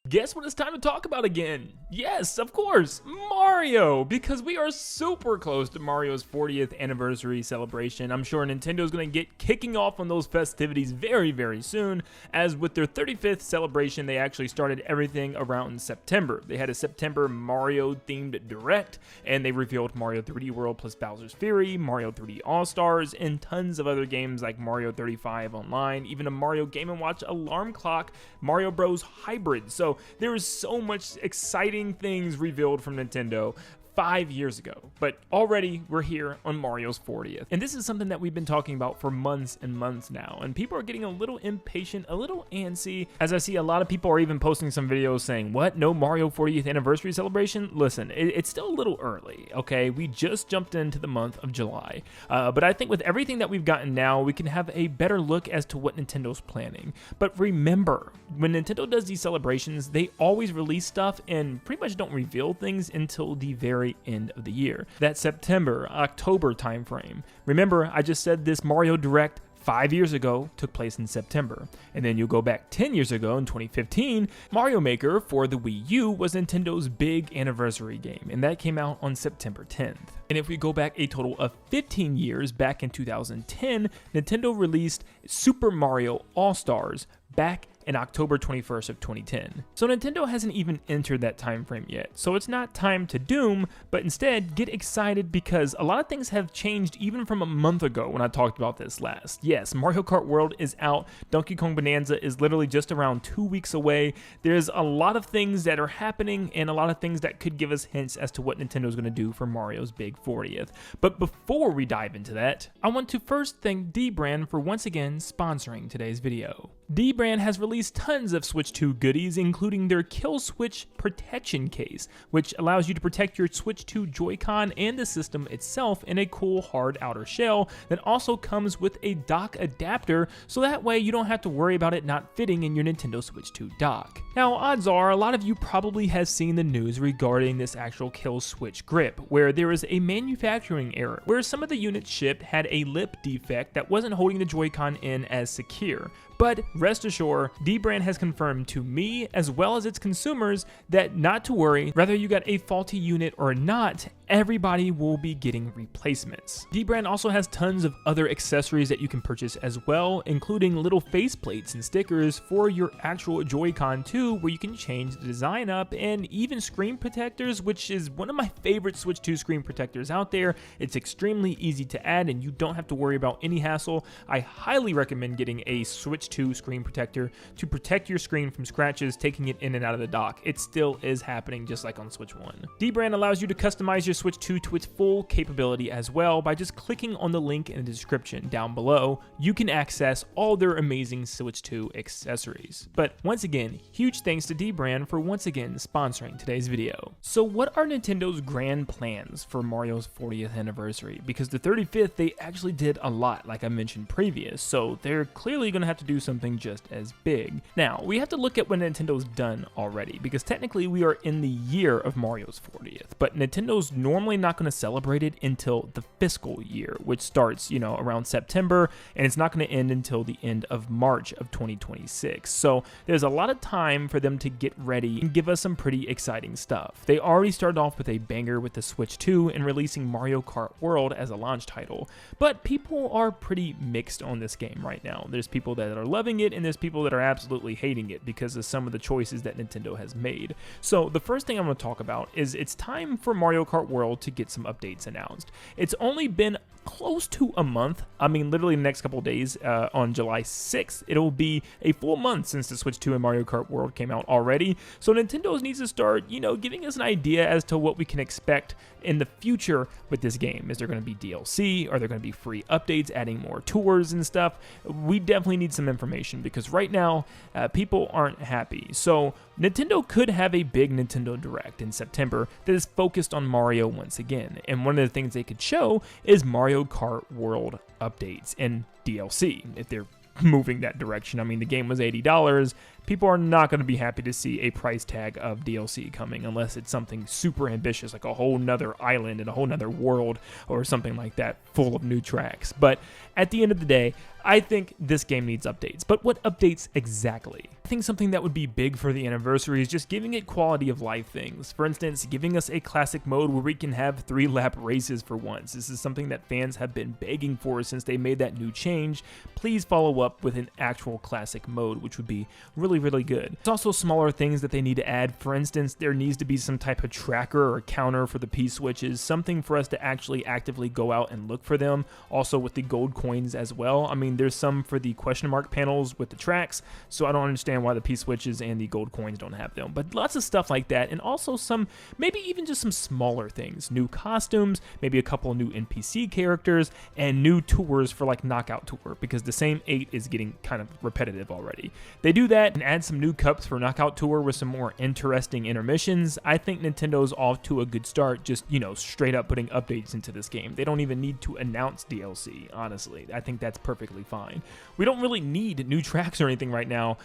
Guess what it's time to talk about again? Yes, of course, Mario, because we are super close to Mario's 40th anniversary celebration. I'm sure Nintendo's going to get kicking off on those festivities very, very soon, as with their 35th celebration, they actually started everything around September. They had a September Mario-themed Direct, and they revealed Mario 3D World plus Bowser's Fury, Mario 3D All-Stars, and tons of other games like Mario 35 Online, even a Mario Game & Watch alarm clock, Mario Bros. Hybrid. So there is so much exciting things revealed from Nintendo 5 years ago, but already we're here on Mario's 40th. And this is something that we've been talking about for months and months now, and people are getting a little impatient, a little antsy, as I see a lot of people are even posting some videos saying, what, no Mario 40th anniversary celebration? Listen, it's still a little early, okay? We just jumped into the month of July, but I think with everything that we've gotten now, we can have a better look as to what Nintendo's planning. But remember, when Nintendo does these celebrations, they always release stuff and pretty much don't reveal things until the very end of the year. That September, October timeframe. Remember, I just said this Mario Direct 5 years ago took place in September. And then you go back 10 years ago in 2015, Mario Maker for the Wii U was Nintendo's big anniversary game, and that came out on September 10th. And if we go back a total of 15 years, back in 2010, Nintendo released Super Mario All-Stars back in October 21st of 2010. So Nintendo hasn't even entered that time frame yet. So it's not time to doom, but instead get excited because a lot of things have changed even from a month ago when I talked about this last. Yes, Mario Kart World is out. Donkey Kong Bonanza is literally just around 2 weeks away. There's a lot of things that are happening and a lot of things that could give us hints as to what Nintendo's going to do for Mario's big 40th. But before we dive into that, I want to first thank Dbrand for once again sponsoring today's video. Dbrand has released tons of Switch 2 goodies, including their Kill Switch Protection Case, which allows you to protect your Switch 2 Joy-Con and the system itself in a cool hard outer shell that also comes with a dock adapter, so that way you don't have to worry about it not fitting in your Nintendo Switch 2 dock. Now, odds are a lot of you probably have seen the news regarding this actual Kill Switch grip, where there is a manufacturing error, where some of the units shipped had a lip defect that wasn't holding the Joy-Con in as secure. But rest assured, Dbrand has confirmed to me as well as its consumers that not to worry, whether you got a faulty unit or not, everybody will be getting replacements. Dbrand also has tons of other accessories that you can purchase as well, including little faceplates and stickers for your actual Joy-Con 2, where you can change the design up, and even screen protectors, which is one of my favorite Switch 2 screen protectors out there. It's extremely easy to add and you don't have to worry about any hassle. I highly recommend getting a Switch 2 screen protector to protect your screen from scratches taking it in and out of the dock. It still is happening just like on Switch 1. Dbrand allows you to customize your Switch 2 to its full capability as well by just clicking on the link in the description down below. You can access all their amazing Switch 2 accessories. But once again, huge thanks to Dbrand for once again sponsoring today's video. So what are Nintendo's grand plans for Mario's 40th anniversary? Because the 35th, they actually did a lot, like I mentioned previous, so they're clearly going to have to do something just as big. Now, we have to look at what Nintendo's done already, because technically we are in the year of Mario's 40th, but Nintendo's normally not going to celebrate it until the fiscal year, which starts, around September, and it's not going to end until the end of March of 2026. So there's a lot of time for them to get ready and give us some pretty exciting stuff. They already started off with a banger with the Switch 2 and releasing Mario Kart World as a launch title, but people are pretty mixed on this game right now. There's people that are loving it and there's people that are absolutely hating it because of some of the choices that Nintendo has made. So the first thing I'm going to talk about is it's time for Mario Kart World to get some updates announced. It's only been close to a month. I mean, literally the next couple days, on July 6th, it'll be a full month since the Switch 2 and Mario Kart World came out already. So Nintendo needs to start, giving us an idea as to what we can expect in the future with this game. Is there going to be DLC? Are there going to be free updates, adding more tours and stuff? We definitely need some information because right now, people aren't happy. So Nintendo could have a big Nintendo Direct in September that is focused on Mario once again. And one of the things they could show is Mario Kart World updates and DLC if they're moving that direction. I mean, the game was $80. People are not going to be happy to see a price tag of DLC coming unless it's something super ambitious, like a whole nother island and a whole nother world or something like that full of new tracks. But at the end of the day, I think this game needs updates, but what updates exactly? I think something that would be big for the anniversary is just giving it quality of life things. For instance, giving us a classic mode where we can have 3-lap races for once. This is something that fans have been begging for since they made that new change. Please follow up with an actual classic mode, which would be really, really good. There's also smaller things that they need to add. For instance, there needs to be some type of tracker or counter for the P-switches, something for us to actually actively go out and look for them. Also with the gold coins as well. I mean, there's some for the question mark panels with the tracks, so I don't understand why the P-switches and the gold coins don't have them. But lots of stuff like that, and also some, maybe even just some smaller things. New costumes, maybe a couple new NPC characters, and new tours for like Knockout Tour, because the same 8 is getting kind of repetitive already. They do that and add some new cups for Knockout Tour with some more interesting intermissions. I think Nintendo's off to a good start, just, you know, straight up putting updates into this game. They don't even need to announce DLC, honestly. I think that's perfectly fine. We don't really need new tracks or anything right now.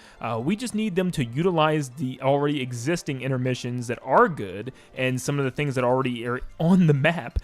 We just need them to utilize the already existing intermissions that are good and some of the things that already are on the map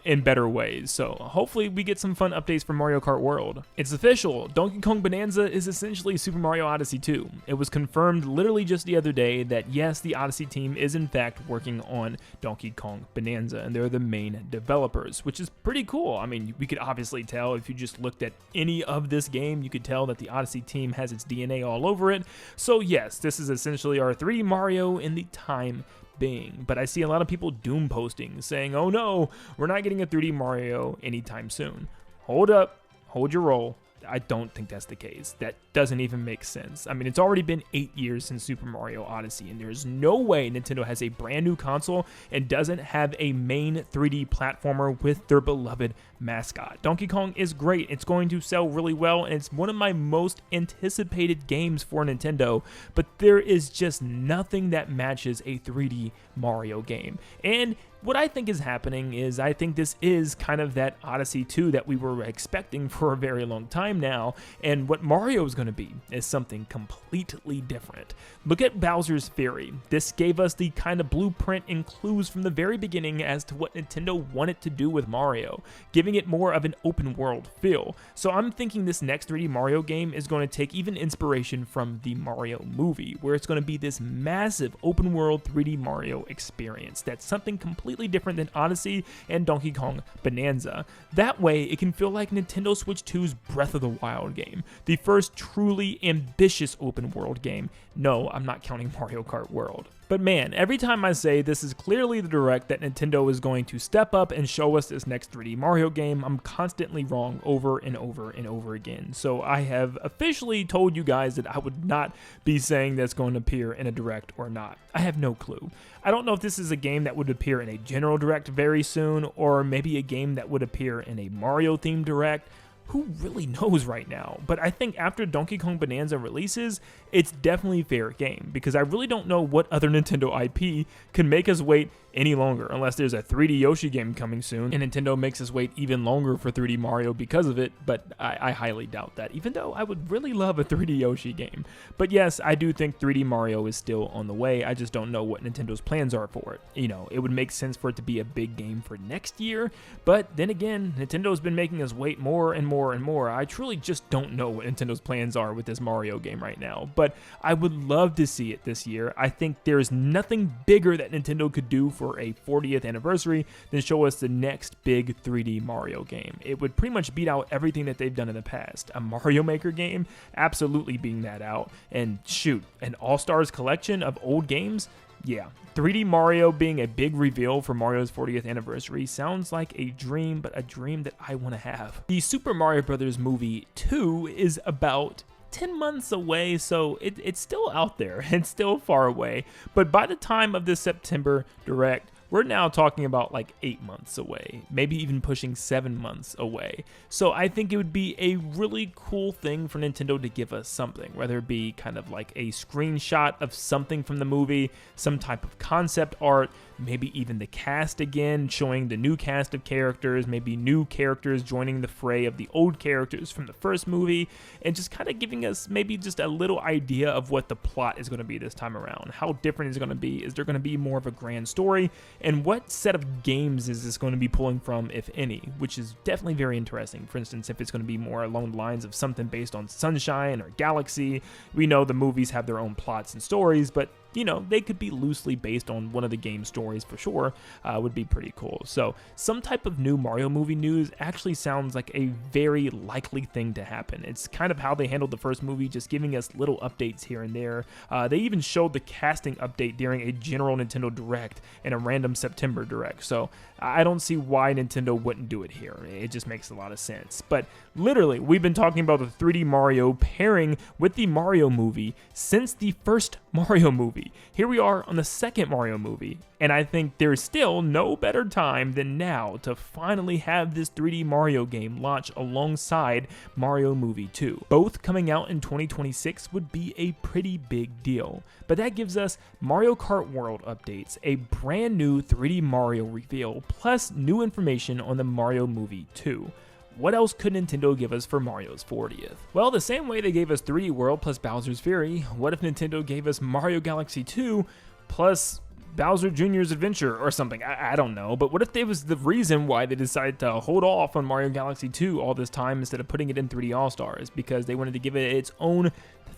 in better ways. So hopefully we get some fun updates for Mario Kart World. It's official. Donkey Kong Bonanza is essentially Super Mario Odyssey 2. It was confirmed literally just the other day that yes, the Odyssey team is in fact working on Donkey Kong Bonanza, and they're the main developers, which is pretty cool. I mean, we could obviously tell if you just looked at any of this game, you could tell that the Odyssey team has its DNA all over it. So yes, this is essentially our 3D Mario in the time being. But I see a lot of people doom posting saying, oh no, we're not getting a 3D Mario anytime soon. Hold up, hold your roll. I don't think that's the case. That doesn't even make sense. I mean, it's already been 8 years since Super Mario Odyssey, and there's no way Nintendo has a brand new console and doesn't have a main 3D platformer with their beloved mascot. Donkey Kong is great. It's going to sell really well, and it's one of my most anticipated games for Nintendo, but there is just nothing that matches a 3D Mario game. And what I think is happening is I think this is kind of that Odyssey 2 that we were expecting for a very long time now, and what Mario is going to be is something completely different. Look at Bowser's Fury. This gave us the kind of blueprint and clues from the very beginning as to what Nintendo wanted to do with Mario, giving it more of an open world feel. So I'm thinking this next 3D Mario game is going to take even inspiration from the Mario movie, where it's going to be this massive open world 3D Mario experience. That's something completely different than Odyssey and Donkey Kong Bonanza. That way, it can feel like Nintendo Switch 2's Breath of the Wild game, the first truly ambitious open world game. No, I'm not counting Mario Kart World. But man, every time I say this is clearly the direct that Nintendo is going to step up and show us this next 3D Mario game, I'm constantly wrong over and over and over again. So I have officially told you guys that I would not be saying that's going to appear in a direct or not. I have no clue. I don't know if this is a game that would appear in a general direct very soon, or maybe a game that would appear in a Mario themed direct. Who really knows right now? But I think after Donkey Kong Bonanza releases, it's definitely fair game, because I really don't know what other Nintendo IP can make us wait any longer, unless there's a 3D Yoshi game coming soon, and Nintendo makes us wait even longer for 3D Mario because of it, but I highly doubt that, even though I would really love a 3D Yoshi game. But yes, I do think 3D Mario is still on the way. I just don't know what Nintendo's plans are for it. You know, it would make sense for it to be a big game for next year, but then again, Nintendo's been making us wait more and more and more. I truly just don't know what Nintendo's plans are with this Mario game right now, but I would love to see it this year. I think there's nothing bigger that Nintendo could do for a 40th anniversary than show us the next big 3D Mario game. It would pretty much beat out everything that they've done in the past. A Mario Maker game, absolutely beating that out. And shoot, an All-Stars collection of old games? Yeah, 3D Mario being a big reveal for Mario's 40th anniversary sounds like a dream, but a dream that I want to have. The Super Mario Bros. Movie 2 is about 10 months away, so it's still out there. It's still far away. But by the time of this September Direct, we're now talking about like 8 months away, maybe even pushing 7 months away. So I think it would be a really cool thing for Nintendo to give us something, whether it be kind of like a screenshot of something from the movie, some type of concept art, maybe even the cast again, showing the new cast of characters, maybe new characters joining the fray of the old characters from the first movie, and just kind of giving us maybe just a little idea of what the plot is going to be this time around. How different is it going to be? Is there going to be more of a grand story? and what set of games is this going to be pulling from, if any, which is definitely very interesting. For instance, if it's going to be more along the lines of something based on Sunshine or Galaxy. We know the movies have their own plots and stories, but you know, they could be loosely based on one of the game stories for sure. Would be pretty cool. So some type of new Mario movie news actually sounds like a very likely thing to happen. It's kind of how they handled the first movie, just giving us little updates here and there. They even showed the casting update during a general Nintendo Direct and a random September Direct. So I don't see why Nintendo wouldn't do it here. It just makes a lot of sense. But literally, we've been talking about the 3D Mario pairing with the Mario movie since the first Mario movie. Here we are on the second Mario movie, and I think there's still no better time than now to finally have this 3D Mario game launch alongside Mario Movie 2. Both coming out in 2026 would be a pretty big deal, but that gives us Mario Kart World updates, a brand new 3D Mario reveal, plus new information on the Mario Movie 2. What else could Nintendo give us for Mario's 40th? Well, the same way they gave us 3D World plus Bowser's Fury, what if Nintendo gave us Mario Galaxy 2 plus Bowser Jr.'s Adventure or something? I don't know, but what if it was the reason why they decided to hold off on Mario Galaxy 2 all this time instead of putting it in 3D All-Stars because they wanted to give it its own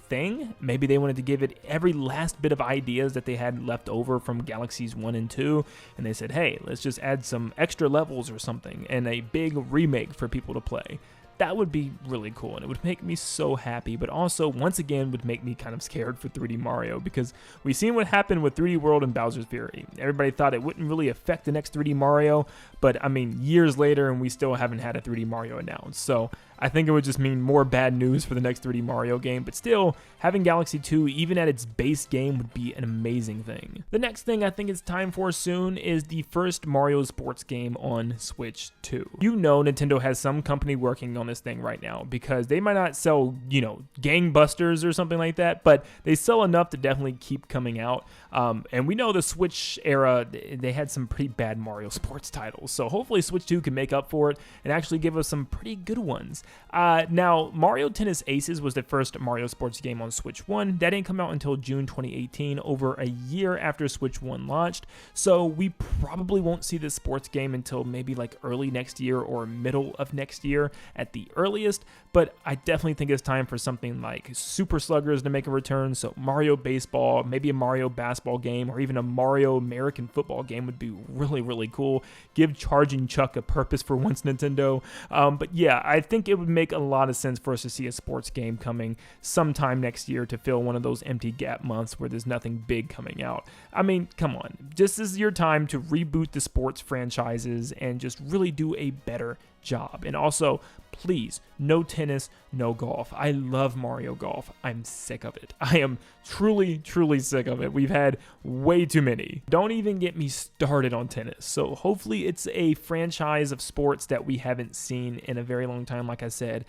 thing? Maybe they wanted to give it every last bit of ideas that they had left over from Galaxies 1 and 2, and they said, hey, let's just add some extra levels or something and a big remake for people to play. That would be really cool, and it would make me so happy, but also, once again, would make me kind of scared for 3D Mario, because we've seen what happened with 3D World and Bowser's Fury. Everybody thought it wouldn't really affect the next 3D Mario, but, I mean, years later, and we still haven't had a 3D Mario announced, so I think it would just mean more bad news for the next 3D Mario game, but still, having Galaxy 2, even at its base game, would be an amazing thing. The next thing I think it's time for soon is the first Mario sports game on Switch 2. You know Nintendo has some company working on this thing right now, because they might not sell, you know, gangbusters or something like that, but they sell enough to definitely keep coming out. And we know the Switch era, they had some pretty bad Mario sports titles, so hopefully Switch 2 can make up for it and actually give us some pretty good ones. Now, Mario Tennis Aces was the first Mario sports game on Switch 1. That didn't come out until June 2018, over a year after Switch 1 launched, so we probably won't see this sports game until maybe like early next year or middle of next year at the earliest, but I definitely think it's time for something like Super Sluggers to make a return, so Mario Baseball, maybe a Mario Basketball game, or even a Mario American Football game would be really, really cool. Give Charging Chuck a purpose for once, Nintendo. But yeah, I think it would make a lot of sense for us to see a sports game coming sometime next year to fill one of those empty gap months where there's nothing big coming out. I mean, come on. This is your time to reboot the sports franchises and just really do a better job. And also, please, no tennis, no golf. I love Mario Golf. I'm sick of it. I am truly, truly sick of it. We've had way too many. Don't even get me started on tennis. So hopefully it's a franchise of sports that we haven't seen in a very long time, like I said,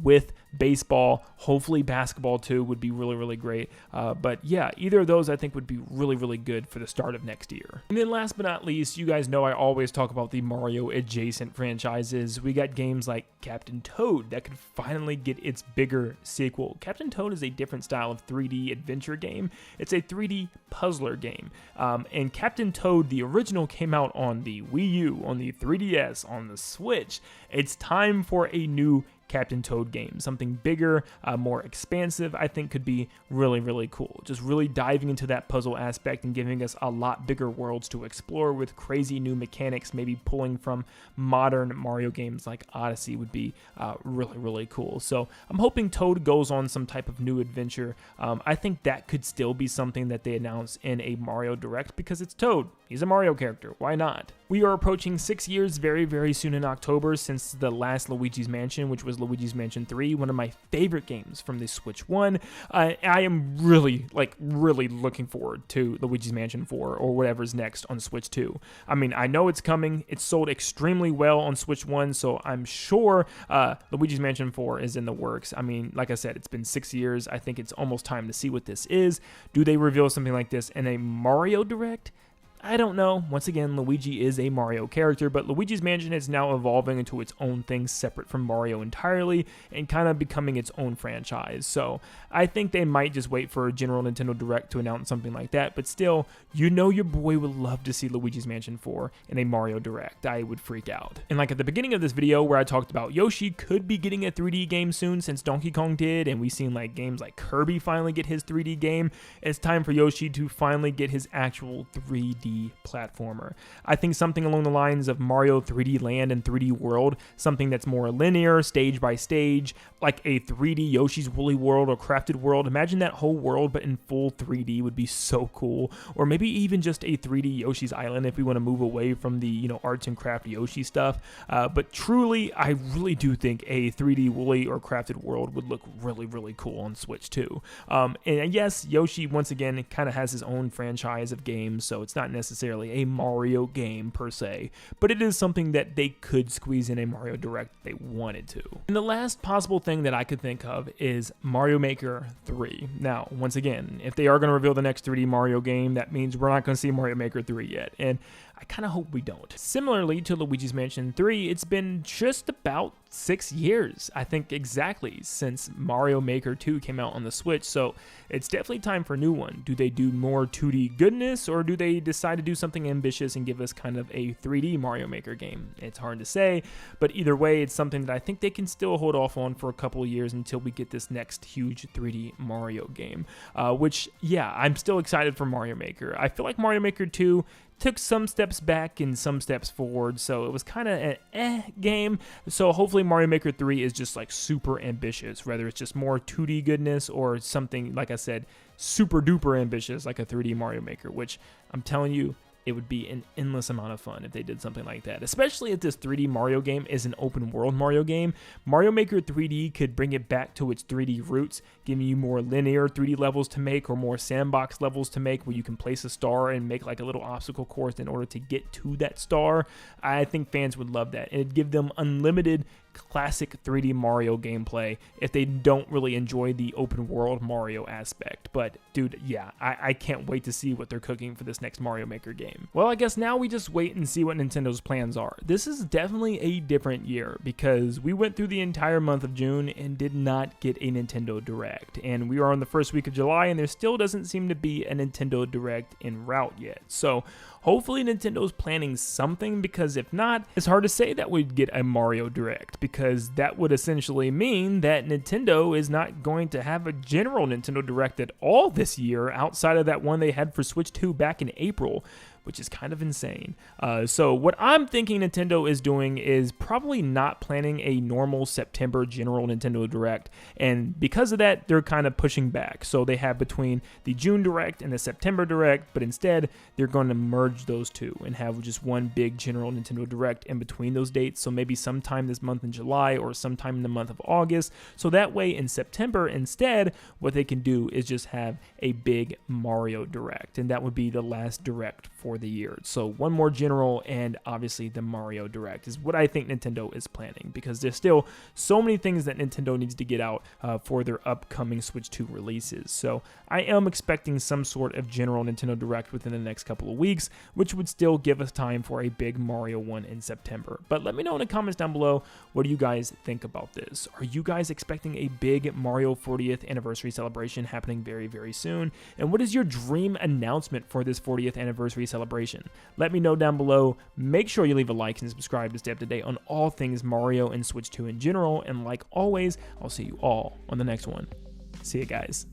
with baseball. Hopefully basketball too would be really, really great. But yeah, either of those I think would be really, really good for the start of next year. And then last but not least, you guys know I always talk about the Mario adjacent franchises. We got games like Captain Toad that could finally get its bigger sequel. Captain Toad is a different style of 3D adventure game. It's a 3D puzzler game. And Captain Toad, the original, came out on the Wii U, on the 3DS, on the Switch. It's time for a new Captain Toad game. Something bigger, more expansive, I think could be really, really cool. Just really diving into that puzzle aspect and giving us a lot bigger worlds to explore with crazy new mechanics, maybe pulling from modern Mario games like Odyssey would be really, really cool. So I'm hoping Toad goes on some type of new adventure. I think that could still be something that they announce in a Mario Direct because it's Toad. He's a Mario character. Why not? We are approaching 6 years very, very soon in October since the last Luigi's Mansion, which was Luigi's Mansion 3, one of my favorite games from the Switch 1. I am really looking forward to Luigi's Mansion 4 or whatever's next on Switch 2. I mean, I know it's coming. It's sold extremely well on Switch 1, so I'm sure Luigi's Mansion 4 is in the works. I mean, like I said, it's been 6 years. I think it's almost time to see what this is. Do they reveal something like this in a Mario Direct? I don't know. Once again, Luigi is a Mario character, but Luigi's Mansion is now evolving into its own thing separate from Mario entirely and kind of becoming its own franchise. So I think they might just wait for a general Nintendo Direct to announce something like that, but still, you know your boy would love to see Luigi's Mansion 4 in a Mario Direct. I would freak out. And like at the beginning of this video where I talked about Yoshi could be getting a 3D game soon since Donkey Kong did, and we've seen like games like Kirby finally get his 3D game, it's time for Yoshi to finally get his actual 3D platformer. I think something along the lines of Mario 3D Land and 3D World, something that's more linear, stage by stage, like a 3D Yoshi's Woolly World or Crafted World. Imagine that whole world but in full 3D would be so cool. Or maybe even just a 3D Yoshi's Island if we want to move away from the, you know, arts and craft Yoshi stuff. But truly, I really do think a 3D Woolly or Crafted World would look really, really cool on Switch too. And yes, Yoshi, once again, kind of has his own franchise of games, so it's not necessarily a Mario game per se, but it is something that they could squeeze in a Mario Direct if they wanted to. And the last possible thing that I could think of is Mario Maker 3. Now, once again, if they are going to reveal the next 3D Mario game, that means we're not going to see Mario Maker 3 yet, and I kind of hope we don't. Similarly to Luigi's Mansion 3, it's been just about 6 years, I think exactly, since Mario Maker 2 came out on the Switch, so it's definitely time for a new one. Do they do more 2D goodness, or do they decide to do something ambitious and give us kind of a 3D Mario Maker game? It's hard to say, but either way, it's something that I think they can still hold off on for a couple of years until we get this next huge 3D Mario game, which, yeah, I'm still excited for Mario Maker. I feel like Mario Maker 2 took some steps back and some steps forward, so it was kind of an game. So hopefully Mario Maker 3 is just like super ambitious, whether it's just more 2D goodness or something, like I said, super duper ambitious like a 3D Mario Maker, which I'm telling you, it would be an endless amount of fun if they did something like that, especially if this 3D Mario game is an open world Mario game. Mario Maker 3D could bring it back to its 3D roots, giving you more linear 3D levels to make or more sandbox levels to make where you can place a star and make like a little obstacle course in order to get to that star. I think fans would love that, and it'd give them unlimited classic 3D Mario gameplay if they don't really enjoy the open world Mario aspect. But dude, yeah, I can't wait to see what they're cooking for this next Mario Maker game. Well, I guess now we just wait and see what Nintendo's plans are. This is definitely a different year because we went through the entire month of June and did not get a Nintendo Direct, and we are on the first week of July and there still doesn't seem to be a Nintendo Direct en route yet. So hopefully Nintendo's planning something, because if not, it's hard to say that we'd get a Mario Direct, because that would essentially mean that Nintendo is not going to have a general Nintendo Direct at all this year outside of that one they had for Switch 2 back in April, which is kind of insane. So what I'm thinking Nintendo is doing is probably not planning a normal September general Nintendo Direct, and because of that, they're kind of pushing back. So they have between the June Direct and the September Direct, but instead they're going to merge those two and have just one big general Nintendo Direct in between those dates. So maybe sometime this month in July or sometime in the month of August. So that way in September instead, what they can do is just have a big Mario Direct, and that would be the last Direct for the year. So one more general and obviously the Mario Direct is what I think Nintendo is planning, because there's still so many things that Nintendo needs to get out for their upcoming Switch 2 releases. So I am expecting some sort of general Nintendo Direct within the next couple of weeks, which would still give us time for a big Mario one in September. But let me know in the comments down below, what do you guys think about this? Are you guys expecting a big Mario 40th anniversary celebration happening very, very soon? And what is your dream announcement for this 40th anniversary celebration? Let me know down below. Make sure you leave a like and subscribe to stay up to date on all things Mario and Switch 2 in general. And like always, I'll see you all on the next one. See you guys.